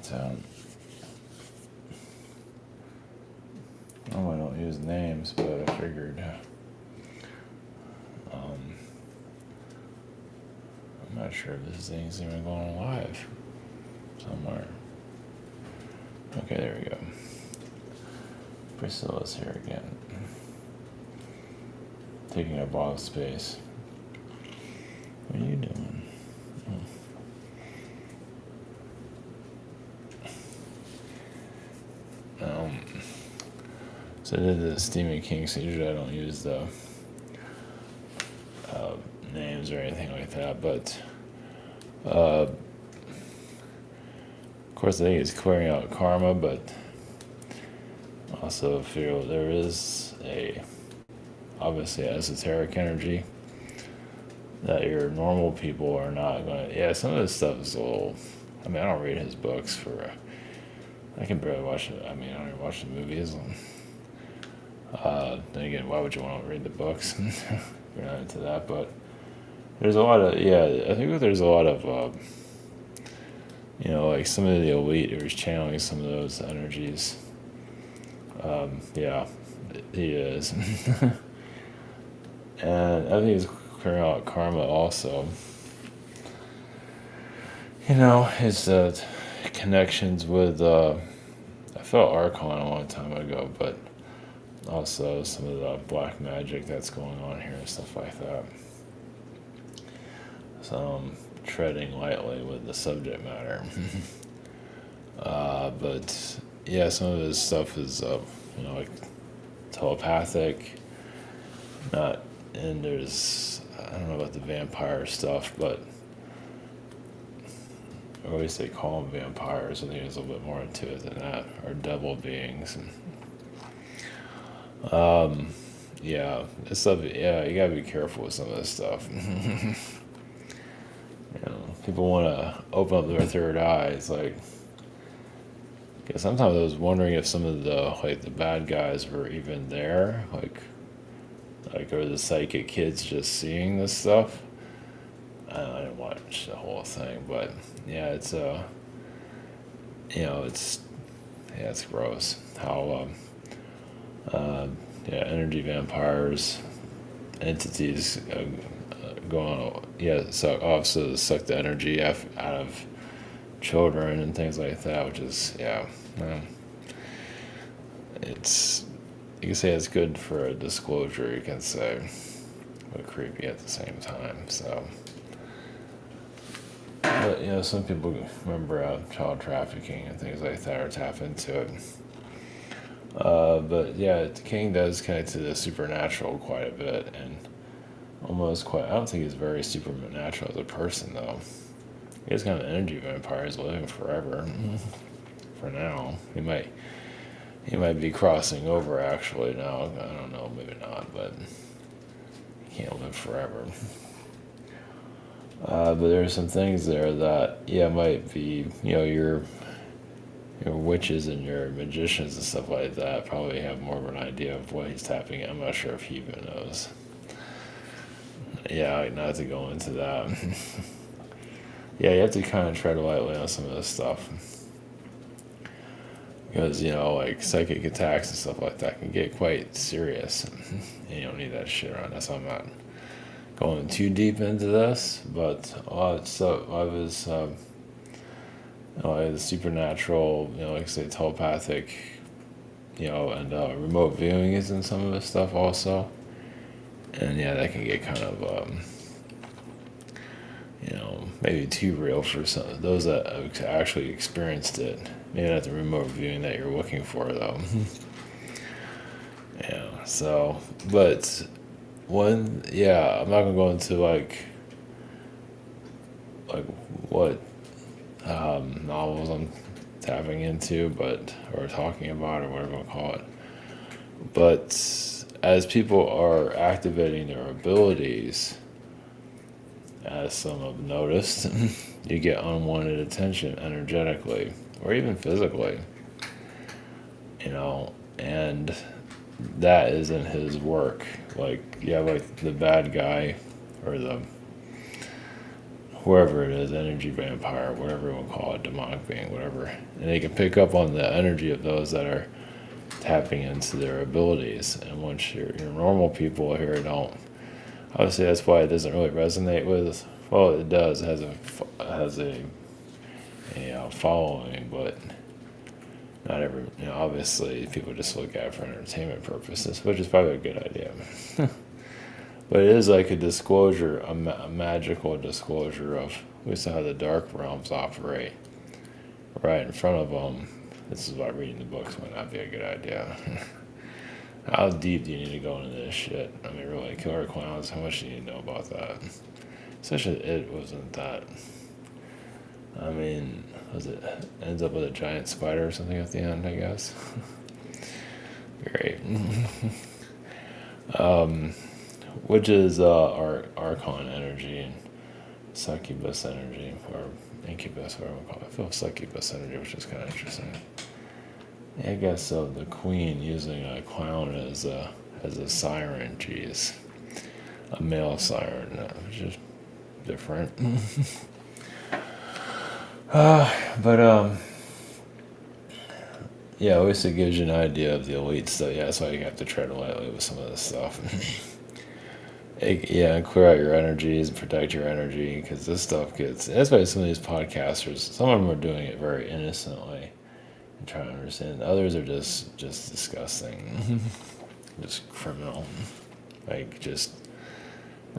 But I don't use names, but I figured. I'm not sure if this thing's even going live somewhere. Okay, there we go. Priscilla's here again. Taking up all space. What are you doing? So I did the Stephen King, so usually I don't use the names or anything like that, but of course I think it's clearing out karma, but also feel there is obviously esoteric energy that your normal people are not going to. Yeah, some of this stuff is a little. I mean, I don't read his books for. I can barely watch it. I mean, I don't even watch the movies. Then again, why would you want to read the books? You're not into that, but there's a lot of. Yeah, I think there's a lot of. Like some of the elite who's channeling some of those energies. Yeah, he is. And I think he's clearing out karma also. His connections with, I felt Archon a long time ago, but also some of the black magic that's going on here and stuff like that. So I'm treading lightly with the subject matter. But yeah, some of his stuff is, like telepathic, not, and there's, I don't know about the vampire stuff, but or at least they call them vampires. I think there's a little bit more into it than that, or devil beings. Yeah, this stuff. Yeah, you gotta be careful with some of this stuff. People want to open up their third eye. It's like, because sometimes I was wondering if some of the bad guys were even there, like are the psychic kids just seeing this stuff? I didn't watch the whole thing, but yeah, it's it's gross how energy vampires, entities going so suck the energy out of children and things like that, which is it's, you can say it's good for a disclosure, you can say, but creepy at the same time. So, but some people remember child trafficking and things like that, or tap into it. But yeah, King does connect to the supernatural quite a bit, and almost quite. I don't think he's very supernatural as a person, though. He's kind of an energy vampire. He's living forever. For now, he might be crossing over. Actually, now I don't know. Maybe not, but he can't live forever. But there's some things there that might be your witches and your magicians and stuff like that probably have more of an idea of what he's tapping in. I'm not sure if he even knows. Yeah, not to go into that. Yeah, you have to kind of tread lightly on some of this stuff. Because, like psychic attacks and stuff like that can get quite serious. And you don't need that shit around. That's why I'm not going too deep into this. But a lot of his, the supernatural, like I say, telepathic, and remote viewing is in some of his stuff also. And yeah, that can get kind of, maybe too real for some those that have actually experienced it. Maybe not the remote viewing that you're looking for, though. Yeah. So, but I'm not gonna go into like what novels I'm tapping into, or talking about, or whatever I'll call it. But as people are activating their abilities, as some have noticed, you get unwanted attention energetically or even physically, and that isn't his work. Like the bad guy, or whoever it is, energy vampire, whatever you want to call it, demonic being, whatever. And they can pick up on the energy of those that are tapping into their abilities. And once your normal people here don't, obviously that's why it doesn't really resonate with. Well, it does. It has a following, but not every. Obviously, people just look at it for entertainment purposes, which is probably a good idea. But it is like a disclosure, a magical disclosure of at least how the dark realms operate right in front of them. This is why reading the books might not be a good idea. How deep do you need to go into this shit? I mean, really, killer clowns, how much do you need to know about that? Especially it wasn't that. I mean, ends up with a giant spider or something at the end, I guess. Great. Which is Archon energy and succubus energy, or incubus, whatever we call it. I feel succubus energy, which is kind of interesting. Yeah, I guess so. The queen using a clown as a siren, geez. A male siren, which is different. But yeah, at least it gives you an idea of the elite stuff. Yeah, that's why you have to tread lightly with some of this stuff. And clear out your energies and protect your energy, because this stuff gets. That's why some of these podcasters, some of them are doing it very innocently and trying to understand. Others are just disgusting, just criminal, like just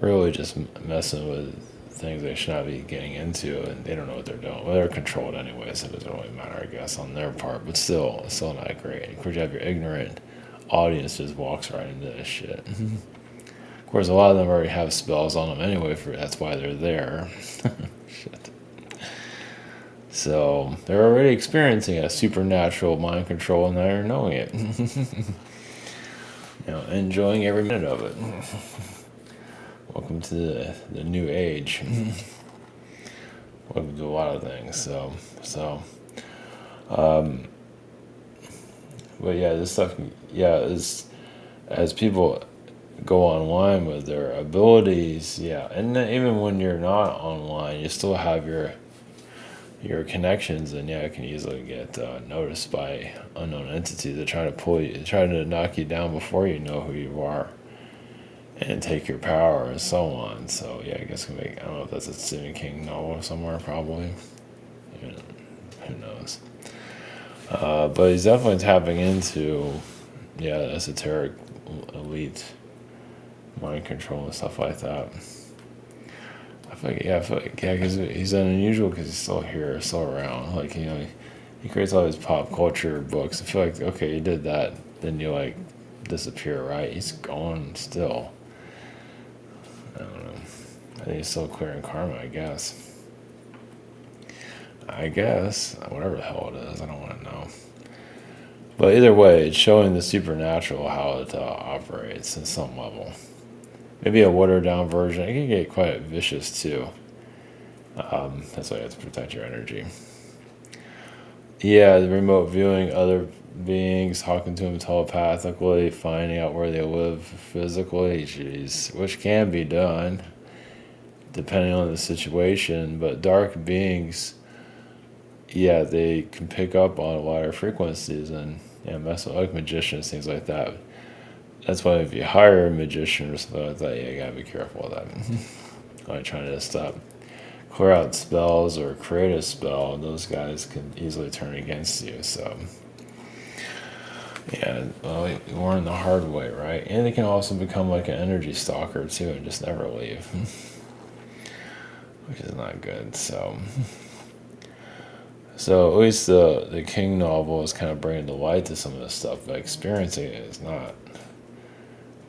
really just messing with things they should not be getting into, and they don't know what they're doing. Well, they're controlled anyway, so it doesn't really matter, I guess, on their part. But it's still not great. Of course, you have your ignorant audience just walks right into this shit. Of course, a lot of them already have spells on them anyway. That's why they're there. Shit. So they're already experiencing a supernatural mind control, and they're knowing it. Enjoying every minute of it. Welcome to the new age. Welcome to a lot of things. But yeah, this stuff. Yeah, is as people go online with their abilities. Yeah, and then even when you're not online, you still have your connections, and it can easily get noticed by unknown entities that try to knock you down before you know who you are, and take your power and so on. So yeah, I guess I don't know if that's a Stephen King novel somewhere, probably. Who knows? But he's definitely tapping into the esoteric elite mind control and stuff like that. I feel like because he's unusual because he's still here, still around. Like, he creates all these pop culture books. I feel like, okay, you did that, then you disappear, right? He's gone still. I don't know. I think he's still clearing karma, I guess. Whatever the hell it is, I don't want to know. But either way, it's showing the supernatural how it operates in some level. Maybe a watered down version. It can get quite vicious too. That's why you have to protect your energy. Yeah, the remote viewing other beings, talking to them telepathically, finding out where they live physically, which can be done depending on the situation. But dark beings, they can pick up on a lot of frequencies and mess with like magicians, things like that. That's why if you hire a magician or something like that, you gotta be careful of that. Like trying to clear out spells or create a spell, those guys can easily turn against you. So you learn the hard way, right? And they can also become like an energy stalker too and just never leave, which is not good. So at least the King novel is kind of bringing to light to some of this stuff, but experiencing it is not.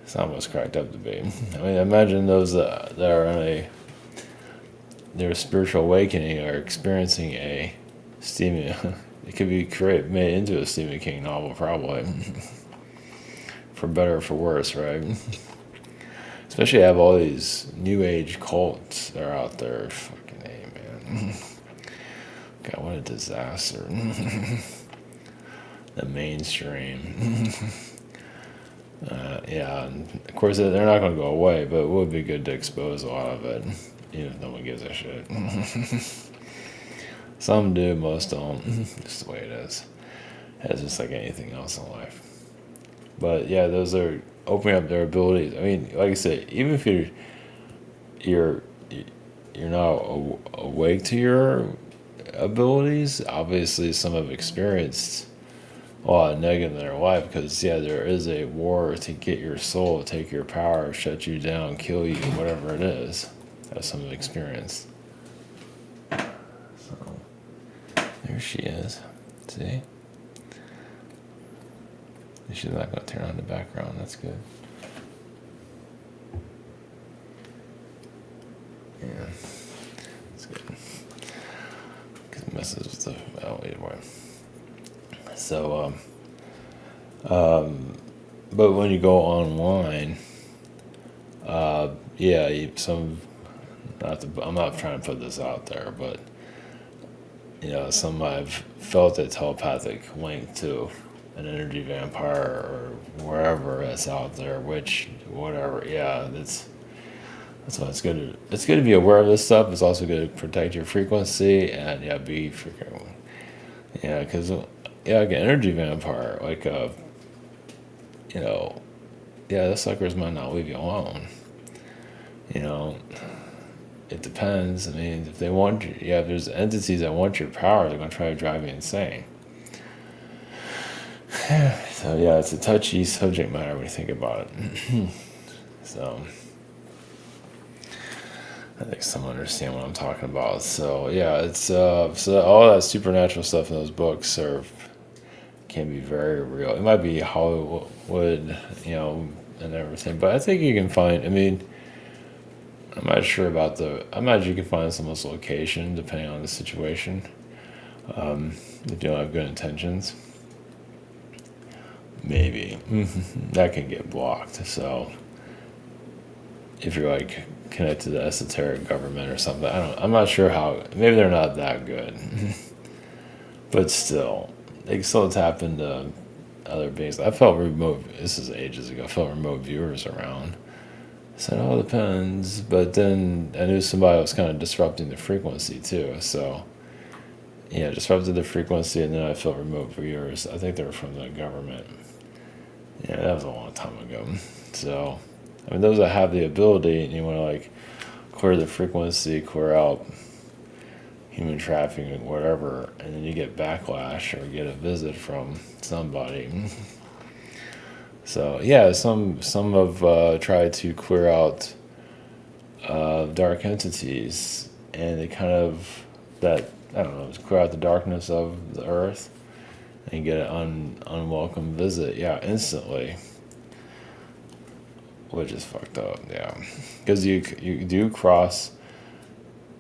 It's not what's cracked up to be. I mean, imagine those that are in their spiritual awakening are experiencing a Stephen. It could be made into a Stephen King novel, probably, for better or for worse, right? Especially have all these new age cults that are out there. Fucking A, man. God, what a disaster. The mainstream. And of course they're not going to go away, but it would be good to expose a lot of it. even if no one gives a shit. Some do, most don't. Just the way it is. It's just like anything else in life. But yeah, those are opening up their abilities. I mean, like I said, even if you're you're not awake to your abilities, obviously some have experienced a lot of negative in their life because yeah, there is a war to get your soul, take your power, shut you down, kill you, whatever it is. That's some have experienced. So there she is. See? She's not going to turn on the background. That's good. Yeah, that's good. Because it messes with the anyway. So, but when you go online, yeah, I'm not trying to put this out there, but some I've felt a telepathic link to an energy vampire or wherever that's out there, whatever. Yeah, that's why it's good. It's good to be aware of this stuff. It's also good to protect your frequency and be freaking. Yeah, because like an energy vampire, like the suckers might not leave you alone. It depends. I mean, if they want you, if there's entities that want your power, they're gonna try to drive you insane. So yeah, it's a touchy subject matter when you think about it. So I think some understand what I'm talking about. So yeah, it's so all that supernatural stuff in those books can be very real. It might be Hollywood, and everything, but I think you can find. I mean, I'm not sure about I imagine you can find someone's location depending on the situation. If you don't have good intentions, maybe that can get blocked. So if you're like connected to the esoteric government or something, I'm not sure how. Maybe they're not that good, but still, they can still tap into other beings. I felt remote. This is ages ago. I felt remote viewers around. So it all depends. But then I knew somebody was kind of disrupting the frequency too. So disrupted the frequency, and then I felt remote viewers. I think they were from the government. Yeah, that was a long time ago. So, I mean, those that have the ability, and you want to like clear the frequency, clear out human trafficking, whatever, and then you get backlash or get a visit from somebody. So yeah, some have tried to clear out dark entities, and they kind of clear out the darkness of the earth and get an unwelcome visit. Yeah, instantly, which is fucked up. Yeah, because you do cross.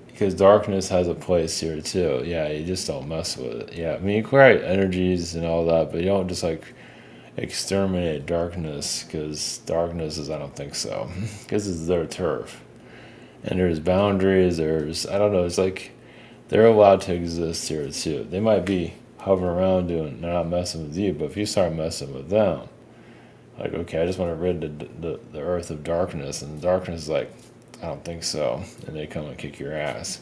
Because darkness has a place here too. Yeah, you just don't mess with it. Yeah, I mean you clear out energies and all that, but you don't just like exterminate darkness, because darkness is, I don't think so, because it's their turf, and there's boundaries. I don't know. It's like they're allowed to exist here too. They might be hovering around they're not messing with you, but if you start messing with them, like okay, I just want to rid the earth of darkness, and the darkness is like, I don't think so, and they come and kick your ass.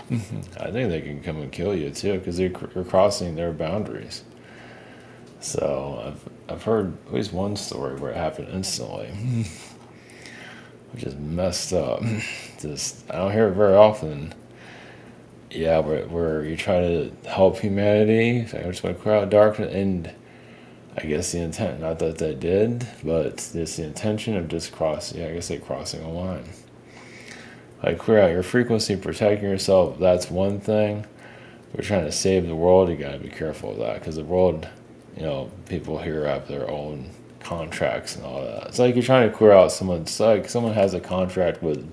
I think they can come and kill you too, because you're crossing their boundaries. So I've heard at least one story where it happened instantly, which is messed up. Just I don't hear it very often. Yeah, where you try to help humanity. So I just want to clear out darkness, and I guess the intent, not that they did, but it's the intention of just crossing. Yeah, I guess crossing a line. Like clear out your frequency, protecting yourself. That's one thing. We're trying to save the world. You gotta be careful of that, because the world, people here have their own contracts and all that. It's like you're trying to clear out someone's. Like someone has a contract with,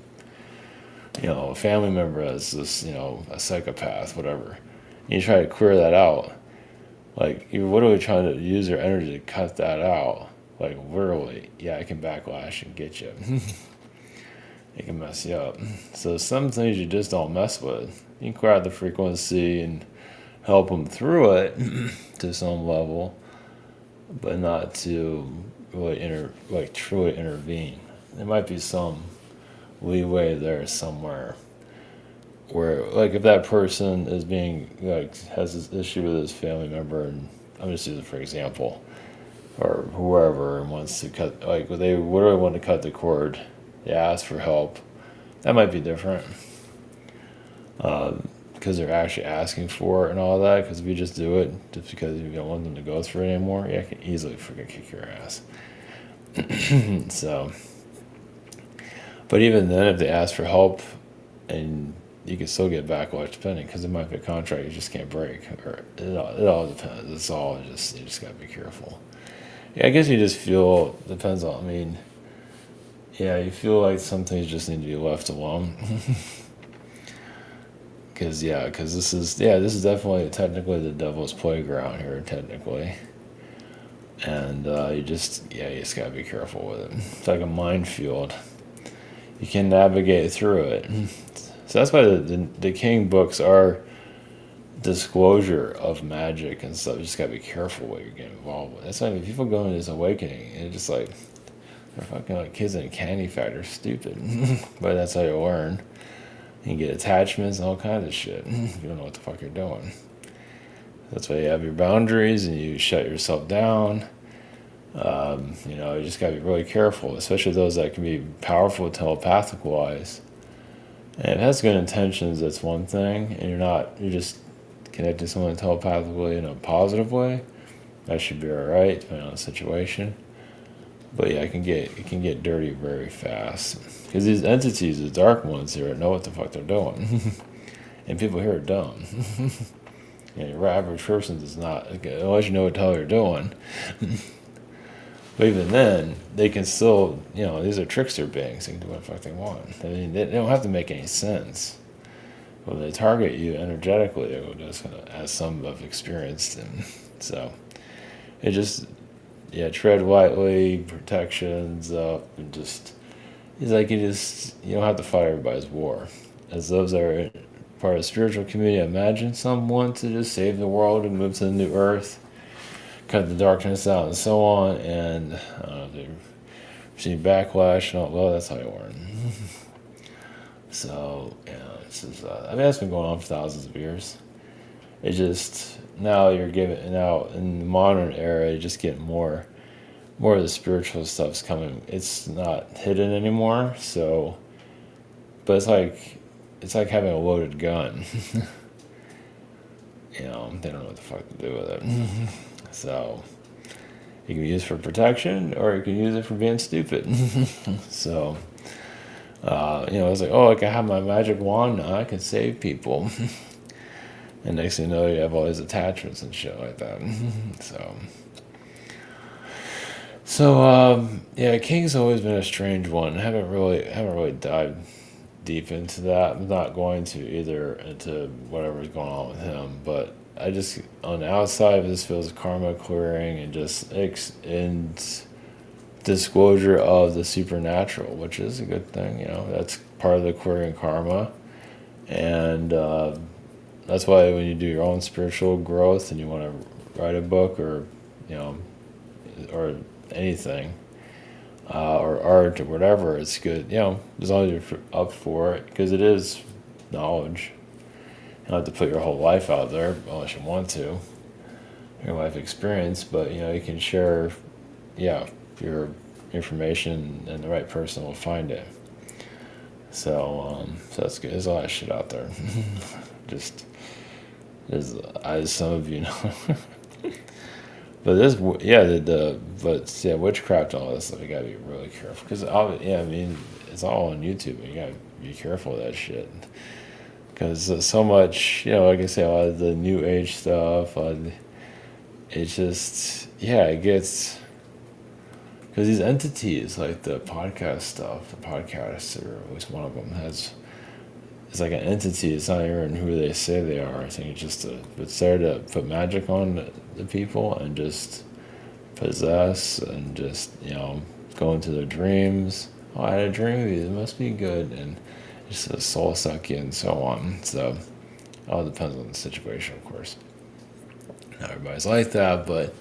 a family member as this, a psychopath, whatever. And you try to clear that out. Like you're literally trying to use your energy to cut that out. Like literally, yeah, it can backlash and get you. It can mess you up. So some things you just don't mess with. You can clear out the frequency and help them through it to some level, but not to really truly intervene. There might be some leeway there somewhere, where like if that person is being like has this issue with his family member, and I'm just using for example, or whoever wants to cut, like they literally want to cut the cord, they ask for help, that might be different, because they're actually asking for it and all that. Because if you just do it just because you don't want them to go through it anymore, yeah, I can easily freaking kick your ass. So, but even then, if they ask for help, and you can still get backlash depending, because it might be a contract you just can't break, or it all depends. It's all just, you just gotta be careful. Yeah, I guess you just feel, depends on, I mean, yeah, you feel like some things just need to be left alone. Because this is definitely technically the devil's playground here, technically. And you just gotta be careful with it. It's like a minefield. You can navigate through it. So that's why the King books are disclosure of magic and stuff. You just gotta be careful what you're getting involved with. That's why people go into this awakening, and it's just like they're fucking like kids in a candy factory, stupid. But that's how you learn. You can get attachments and all kinds of shit. You don't know what the fuck you're doing. That's why you have your boundaries and you shut yourself down. You just gotta be really careful, especially those that can be powerful telepathic wise. And if it has good intentions, that's one thing, and you're just connecting someone telepathically in a positive way, that should be alright, depending on the situation. But yeah, it can get dirty very fast. Because these entities, the dark ones here, know what the fuck they're doing. And people here are dumb. Your average person does not, unless you know what the hell you're doing. But even then, they can still, these are trickster beings. They can do what the fuck they want. I mean, they don't have to make any sense. When they target you energetically, they're just going to, as some have experienced. And so, it just, tread lightly, protections up, and just, it's like you don't have to fight everybody's war. As those that are part of the spiritual community, imagine someone to just save the world and move to the new earth, cut the darkness out and so on, and they're seeing backlash and all. Well, that's how you learn. So, that's been going on for thousands of years. It just, now in the modern era, you just get more of the spiritual stuff's coming. It's not hidden anymore, so, but it's like having a loaded gun. They don't know what the fuck to do with it. So, you can use it for protection, or you can use it for being stupid. So, it's like, oh, I can have my magic wand now, I can save people. And next thing you know, you have all these attachments and shit like that. So, King's always been a strange one. I haven't really dived deep into that. I'm not going to either, into whatever's going on with him, but I just, on the outside, this feels karma clearing and just disclosure of the supernatural, which is a good thing. That's part of the clearing karma, and that's why when you do your own spiritual growth and you want to write a book, or or anything, or art or whatever, it's good. As long as you're up for it, because it is knowledge. You don't have to put your whole life out there unless you want to, your life experience, but you can share, your information, and the right person will find it. So that's good. There's a lot of shit out there. Just as some of you know. But witchcraft and all this stuff, you gotta be really careful, because it's all on YouTube. You gotta be careful of that shit. Because so much, like I say, a lot of the new age stuff, it's just, it gets, because these entities, like the podcast stuff, the podcasts, or at least one of them it's like an entity. It's not even who they say they are. I think it's there to put magic on the people, and just possess, and just, go into their dreams. Oh, I had a dream of you, it must be good, and just a soul suck you and so on. So it all depends on the situation, of course. Not everybody's like that, but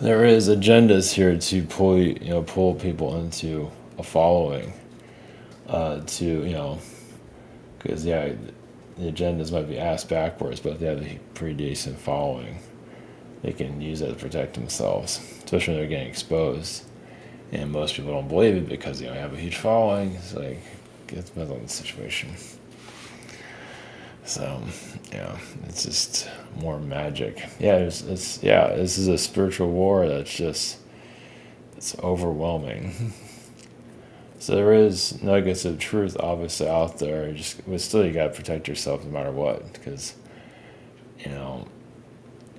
there is agendas here to pull people into a following, because the agendas might be ass backwards, but if they have a pretty decent following, they can use that to protect themselves, especially when they're getting exposed. And most people don't believe it because they don't have a huge following. It's like, it depends on the situation. So, yeah, it's just more magic. Yeah, this is a spiritual war that's just, it's overwhelming. So there is nuggets of truth obviously out there. But still, you gotta protect yourself no matter what, because you know,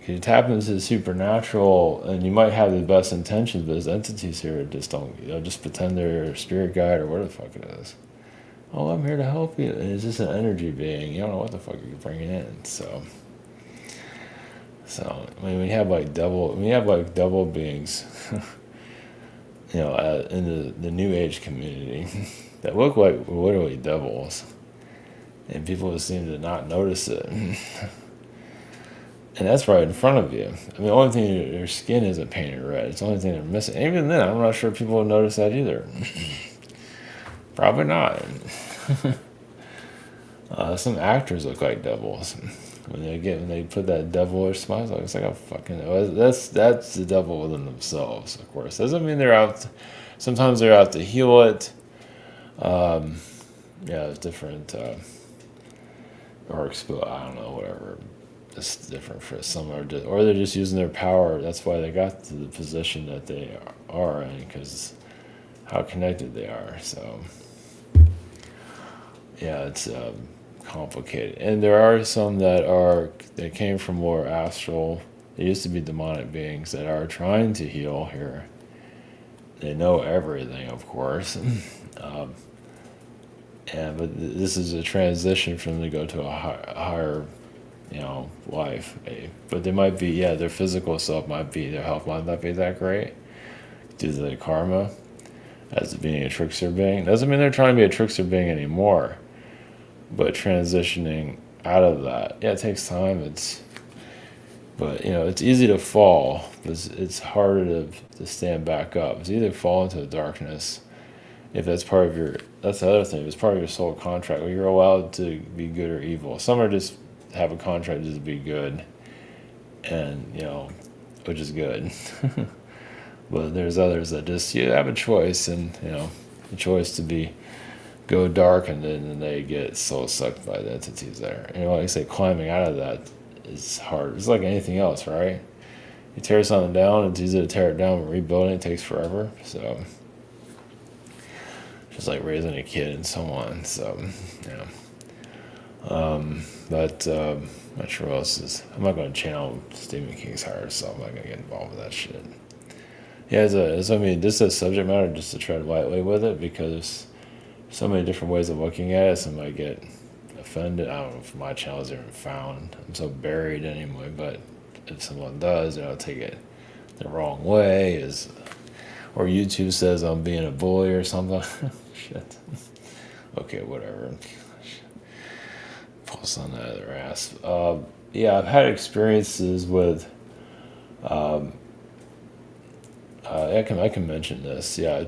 you tap into the supernatural, and you might have the best intentions, but those entities here just don't. Just pretend they're your spirit guide or whatever the fuck it is. Oh, I'm here to help you. And it's just an energy being. You don't know what the fuck you're bringing in. So I mean, we have like double beings. In the New Age community that look like literally devils, and people seem to not notice it. And that's right in front of you. I mean, the only thing, their skin isn't painted red. It's the only thing they're missing. And even then, I'm not sure people will notice that either. Probably not. Some actors look like devils. When they put that devilish smile, it's like a fucking. That's the devil within themselves, of course. Doesn't mean they're out. Sometimes they're out to heal it. It's different. Or I don't know, whatever. It's different for some, or they're just using their power. That's why they got to the position that they are in, because how connected they are. So yeah, it's complicated. And there are some that came from more astral. They used to be demonic beings that are trying to heal here. They know everything, of course. But this is a transition from them to go to a higher, life. But they might be, their physical self might be, their health might not be that great due to the karma as being a trickster being. Doesn't mean they're trying to be a trickster being anymore, but transitioning out of that, it takes time. But it's easy to fall, but it's harder to stand back up. It's either fall into the darkness, if that's part of that's the other thing, if it's part of your soul contract, you're allowed to be good or evil. Some are just have a contract just to be good, and which is good. But there's others that just you have a choice, and the choice to go dark, and then they get soul sucked by the entities there. Like I say, climbing out of that is hard. It's like anything else, right? You tear something down, it's easy to tear it down, but rebuilding it takes forever. So just like raising a kid and so on. So not sure what else is. I'm not going to channel Stephen King's higher self. I'm not going to get involved with that shit. Yeah, this is a subject matter just to try to lightly with it, because so many different ways of looking at it. Some might get offended. I don't know if my channel is even found. I'm so buried anyway, but if someone does, they'll take it the wrong way. Or YouTube says I'm being a bully or something. Shit. Okay, whatever. Pull something out of their ass. I've had experiences with. I can mention this. Yeah, I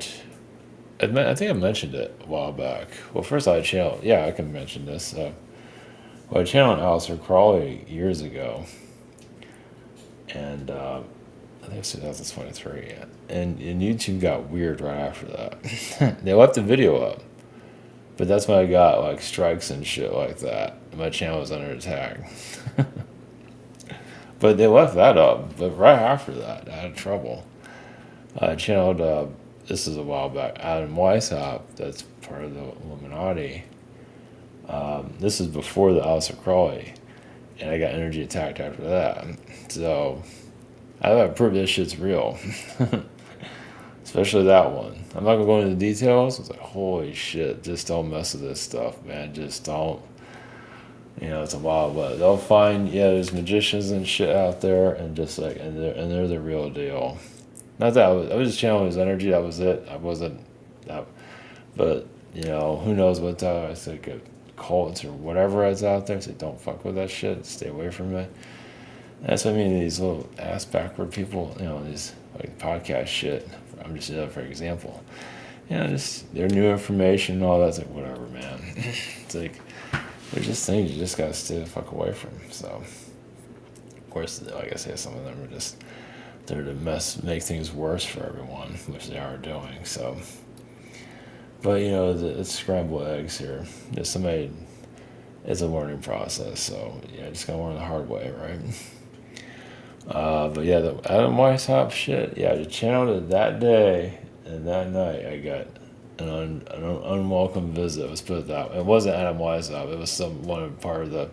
think I mentioned it a while back. Well, first I channeled. Yeah, I can mention this. I channeled Alistair Crawley years ago, and I think it's 2023. And YouTube got weird right after that. They left the video up, but that's when I got like strikes and shit like that. My channel was under attack. But they left that up. But right after that, I had trouble. I channeled, this is a while back, Adam Weishaupt, that's part of the Illuminati. This is before the Alistair Crawley, and I got energy attacked after that. So I gotta prove this shit's real. Especially that one. I'm not gonna go into the details. It's like, holy shit, just don't mess with this stuff, man. Just don't. It's a while, but they'll find, there's magicians and shit out there, and just like, and they're the real deal. Not that I was just channeling his energy. That was it. I wasn't that, but who knows what it's like a cults or whatever is out there. So don't fuck with that shit. Stay away from it. That's what I mean. These little ass backward people. These like podcast shit. I'm just using that for example. Just their new information and all that's like whatever, man. It's like There's just things you just gotta stay the fuck away from. So, of course, like I say, some of them are just there to make things worse for everyone, which they are doing. So, but it's scrambled eggs here. Somebody, it's a learning process. So yeah, just gotta learn the hard way, right? But yeah, the Adam Weishaupt shit. Yeah, I channeled it that day, and that night I got an unwelcome visit. Let's put it that way. It wasn't Adam Weishaupt. It was one part of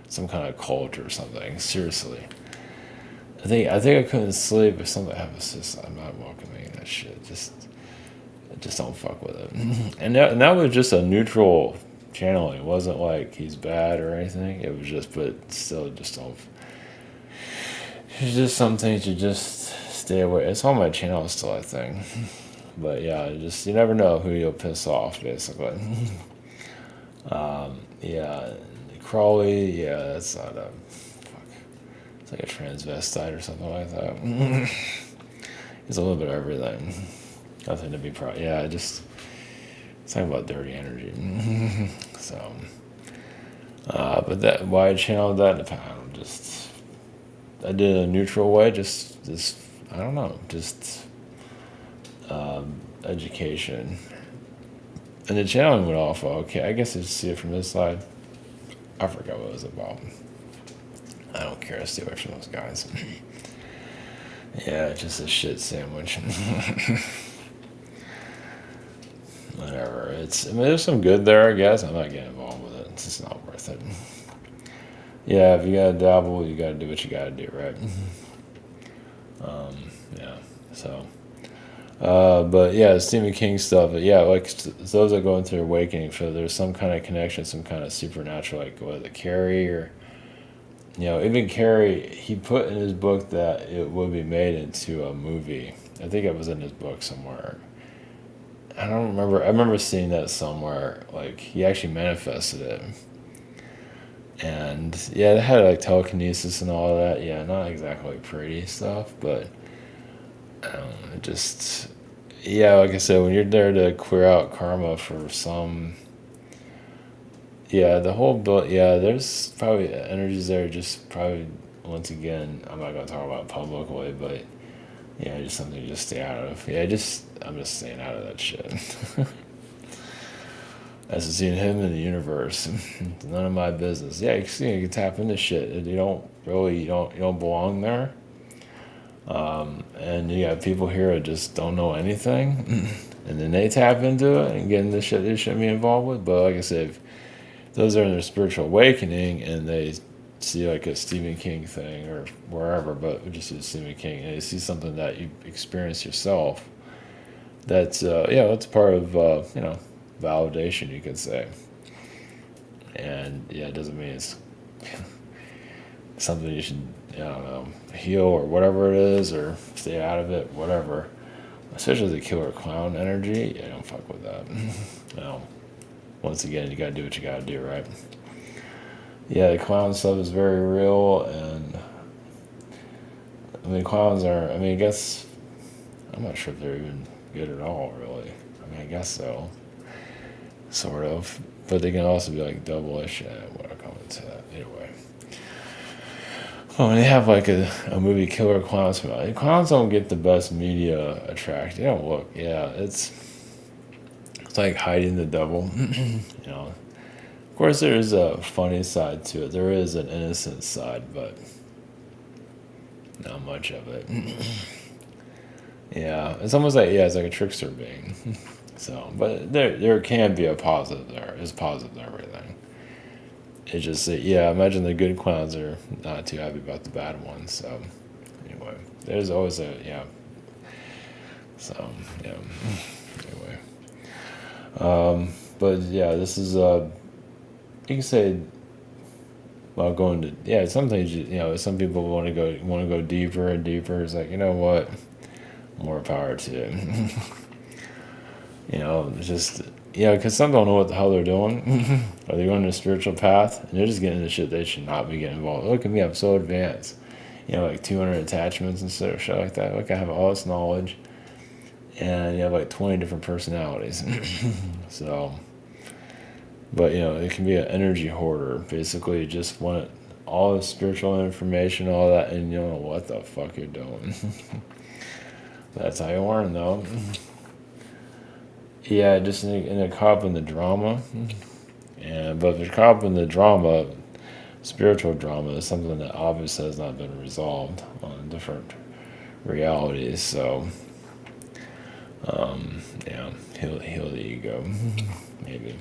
some kind of cult or something. Seriously, I think I couldn't sleep or something. It's just I'm not welcoming that shit. Just don't fuck with it. And that was just a neutral channeling. It wasn't like he's bad or anything. It was just, but still, just don't. There's just some things you just stay away. It's on my channel still, I think. But yeah, you never know who you'll piss off, basically. Yeah, Crawley. Yeah, that's not a. Fuck. It's like a transvestite or something like that. He's a little bit of everything. Nothing to be proud. Yeah, just talking about dirty energy. So, but that why I channeled that, I did it a neutral way. Just I don't know, just education. And the channeling went off okay. I guess I just see it from this side. I forgot what it was about. I don't care. I stay away from those guys. Yeah, it's just a shit sandwich. Whatever. There's some good there, I guess. I'm not getting involved with it. It's just not worth it. Yeah, if you gotta dabble, you gotta do what you gotta do, right? Yeah. So, but yeah, Stephen King stuff. Yeah, like those that go into their awakening, so there's some kind of connection, some kind of supernatural, like whether Carrie or even Carrie. He put in his book that it would be made into a movie. I think it was in his book somewhere. I don't remember. I remember seeing that somewhere. Like he actually manifested it, and yeah, it had like telekinesis and all of that. Yeah, not exactly like pretty stuff, but it just yeah, like I said, when you're there to clear out karma for some, yeah, the whole bill. Yeah, there's probably energies there. Just probably once again, I'm not gonna talk about it publicly, but yeah, just something to just stay out of. Yeah, I'm just staying out of that shit. As seeing him in the universe, it's none of my business. Yeah, you can tap into shit. You don't belong there. And you got people here that just don't know anything, and then they tap into it and get into shit they shouldn't be involved with. But like I said, if those are in their spiritual awakening and they see like a Stephen King thing or wherever, but just a Stephen King, and they see something that you experience yourself, that's part of validation, you could say. And yeah, it doesn't mean it's something you should, I don't know, heal or whatever it is, or stay out of it, whatever. Especially the killer clown energy, yeah, don't fuck with that. No. Once again, you gotta do what you gotta do, right? Yeah, the clown stuff is very real, and clowns are, I guess, I'm not sure if they're even good at all, really. I guess so. Sort of. But they can also be like double-ish. What I call it. Anyway. When they have like a movie Killer Clowns, clowns don't get the best media attraction. They don't look. Yeah, it's like hiding the devil. Of course, there is a funny side to it. There is an innocent side, but not much of it. Yeah, it's almost like it's like a trickster being. So, but there can be a positive there. There's positive in everything. It's just imagine the good clowns are not too happy about the bad ones. So, anyway, there's always So, yeah. Anyway, but yeah, this is you can say. Well, going to some things some people want to go deeper and deeper. It's like what, more power to it. It's just because some don't know what the hell they're doing. Or they're going to a spiritual path and they're just getting into shit they should not be getting involved. Look at me, I'm so advanced. Like 200 attachments and shit like that. Like I have all this knowledge, and you have like 20 different personalities. So But it can be an energy hoarder. Basically, you just want all the spiritual information, all that, and you don't know what the fuck you're doing. That's how you learn, though. Yeah, just in a caught up in the drama. But if you're caught up in the drama, spiritual drama is something that obviously has not been resolved on different realities. So, yeah, heal the ego, maybe.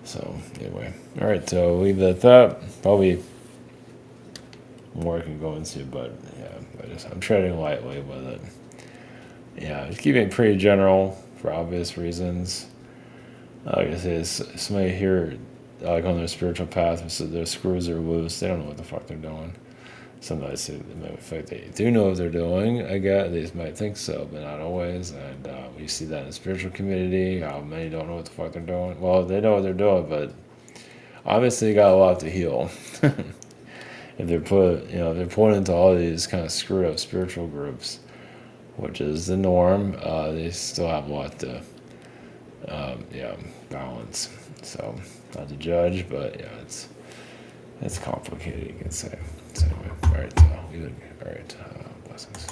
So anyway, all right. So leave it at that. Probably more I can go into, but yeah, I'm treading lightly with it. Yeah, just keeping it pretty general for obvious reasons. Like I say, somebody here, like on their spiritual path, so their screws are loose. They don't know what the fuck they're doing. Sometimes say, in fact, they do know what they're doing. I guess they might think so, but not always. And we see that in the spiritual community. How many don't know what the fuck they're doing? Well, they know what they're doing, but obviously they got a lot to heal. If they're put into all these kind of screwed up spiritual groups, which is the norm, they still have a lot to balance. So not to judge, but yeah, it's complicated, you can say. So anyway, all right, blessings.